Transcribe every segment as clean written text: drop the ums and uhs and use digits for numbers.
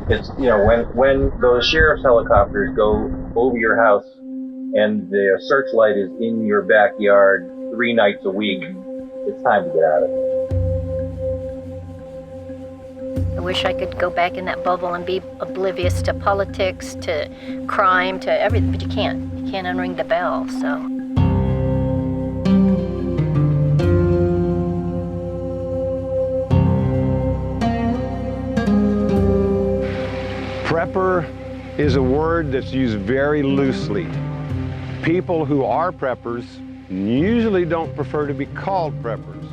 It's, you know, when those sheriff's helicopters go over your house and the searchlight is in your backyard 3 nights a week, it's time to get out of it. I wish I could go back in that bubble and be oblivious to politics, to crime, to everything, but you can't. You can't unring the bell, so. Prepper is a word that's used very loosely. People who are preppers usually don't prefer to be called preppers.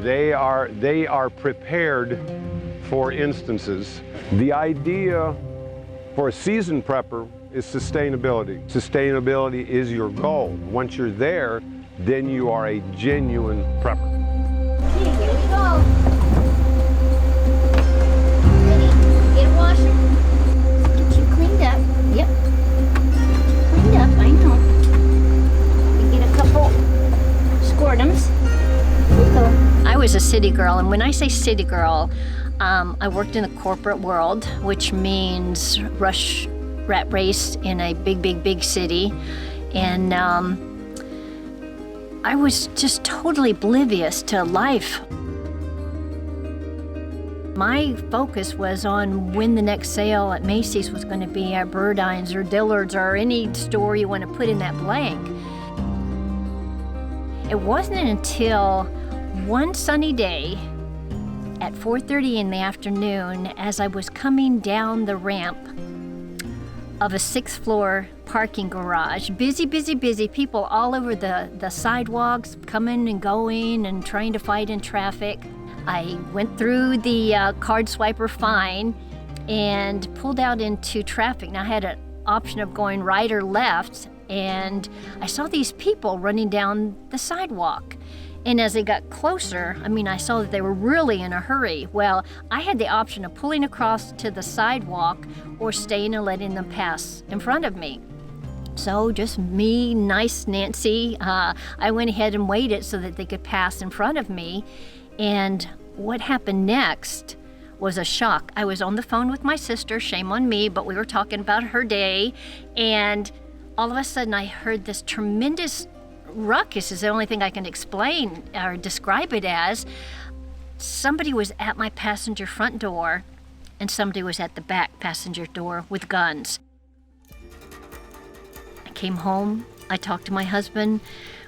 They are prepared for instances. The idea for a seasoned prepper is sustainability. Sustainability is your goal. Once you're there, then you are a genuine prepper. Okay, here we go. Ready? Get a washer. Get you cleaned up. Yep. Cleaned up, I know. We get a couple squirtums. I was a city girl, and when I say city girl, I worked in the corporate world, which means rush, rat race in a big city. And I was just totally oblivious to life. My focus was on when the next sale at Macy's was going to be, at Burdines or Dillard's or any store you want to put in that blank. It wasn't until one sunny day at 4:30 in the afternoon, as I was coming down the ramp of a 6th floor parking garage, busy, people all over the sidewalks, coming and going and trying to fight in traffic. I went through the card swiper fine and pulled out into traffic. Now I had an option of going right or left, and I saw these people running down the sidewalk. And as they got closer, I saw that they were really in a hurry. Well, I had the option of pulling across to the sidewalk or staying and letting them pass in front of me. So just me, nice Nancy, I went ahead and waited so that they could pass in front of me. And what happened next was a shock. I was on the phone with my sister, shame on me, but we were talking about her day. And all of a sudden I heard this tremendous ruckus, is the only thing I can explain or describe it as. Somebody was at my passenger front door and somebody was at the back passenger door with guns. I came home, I talked to my husband.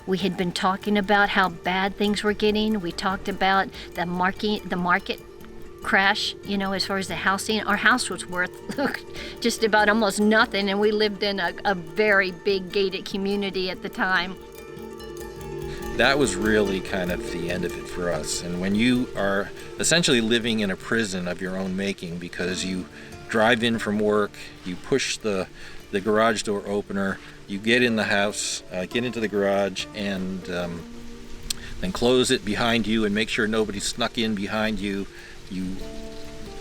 We had been talking about how bad things were getting. We talked about the market crash, as far as the housing. Our house was worth just about almost nothing, and we lived in a very big gated community at the time. That was really kind of the end of it for us. And when you are essentially living in a prison of your own making, because you drive in from work, you push the garage door opener, you get in the house, get into the garage, and then close it behind you and make sure nobody snuck in behind you. You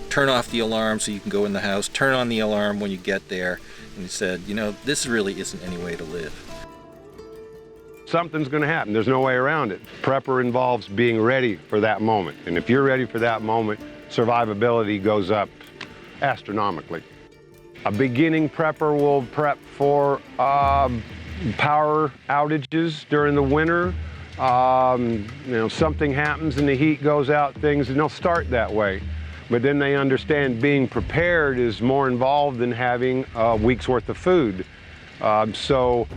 turn off the alarm so you can go in the house, turn on the alarm when you get there, and you said, this really isn't any way to live. Something's going to happen. There's no way around it. Prepper involves being ready for that moment. And if you're ready for that moment, survivability goes up astronomically. A beginning prepper will prep for power outages during the winter. Something happens and the heat goes out, things, and they'll start that way. But then they understand being prepared is more involved than having a week's worth of food. So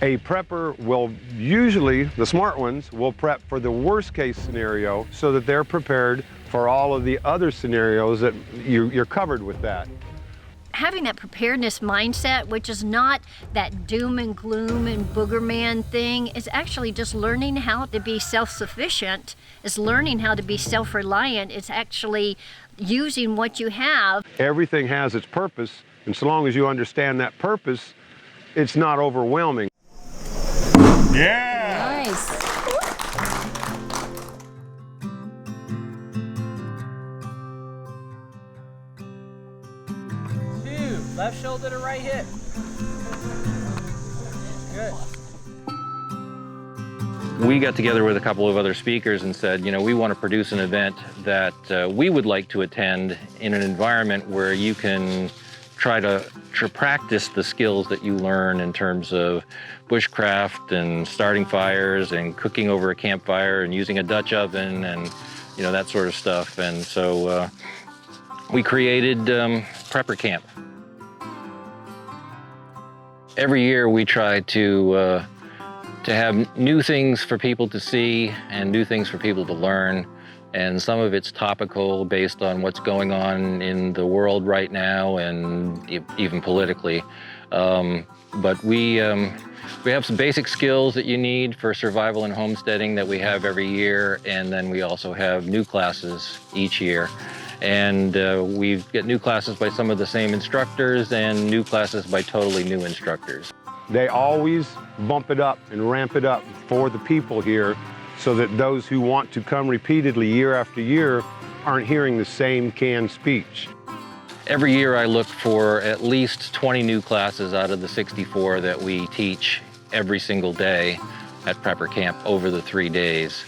a prepper will usually, the smart ones, will prep for the worst case scenario so that they're prepared for all of the other scenarios that you're covered with that. Having that preparedness mindset, which is not that doom and gloom and booger man thing, is actually just learning how to be self-sufficient, is learning how to be self-reliant, it's actually using what you have. Everything has its purpose, and so long as you understand that purpose, it's not overwhelming. Yeah! Nice. Left shoulder to right hip. Good. We got together with a couple of other speakers and said, you know, we want to produce an event that we would like to attend in an environment where you can try to practice the skills that you learn in terms of bushcraft and starting fires and cooking over a campfire and using a Dutch oven and, you know, that sort of stuff. And so we created Prepper Camp. Every year we try to have new things for people to see and new things for people to learn. And some of it's topical based on what's going on in the world right now and even politically. But we have some basic skills that you need for survival and homesteading that we have every year. And then we also have new classes each year. And we get new classes by some of the same instructors and new classes by totally new instructors. They always bump it up and ramp it up for the people here so that those who want to come repeatedly year after year aren't hearing the same canned speech. Every year I look for at least 20 new classes out of the 64 that we teach every single day at Prepper Camp over the 3 days.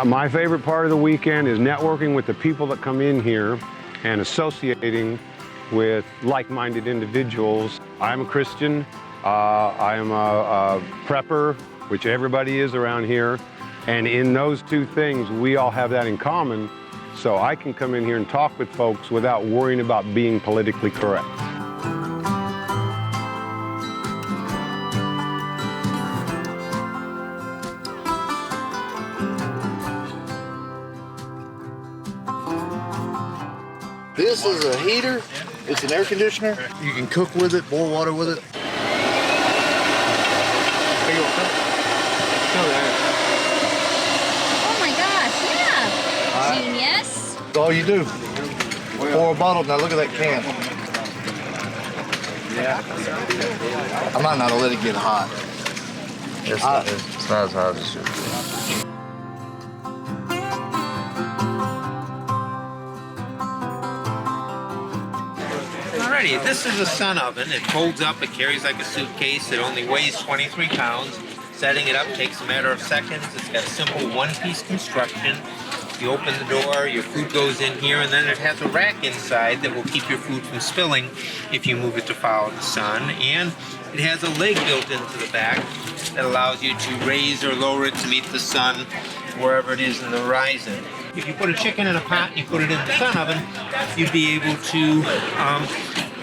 My favorite part of the weekend is networking with the people that come in here and associating with like-minded individuals. I'm a Christian. I am a prepper, which everybody is around here. And in those two things, we all have that in common. So I can come in here and talk with folks without worrying about being politically correct. This is a heater. It's an air conditioner. You can cook with it, boil water with it. Oh my gosh, yeah. Genius. That's all you do. Pour a bottle. Now look at that can. I might not let it get hot. It's not as hot as it should be. Alrighty, this is a sun oven. It folds up, it carries like a suitcase. It only weighs 23 pounds. Setting it up takes a matter of seconds. It's got a simple one-piece construction. You open the door, your food goes in here, and then it has a rack inside that will keep your food from spilling if you move it to follow the sun. And it has a leg built into the back that allows you to raise or lower it to meet the sun wherever it is in the horizon. If you put a chicken in a pot and you put it in the sun oven, you'd be able to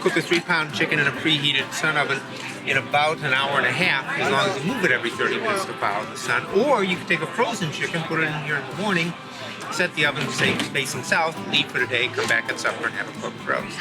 cook a 3-pound chicken in a preheated sun oven in about an hour and a half, as long as you move it every 30 minutes to follow the sun. Or you could take a frozen chicken, put it in here in the morning, set the oven, say, facing south, leave for the day, come back at supper and have a cooked roast.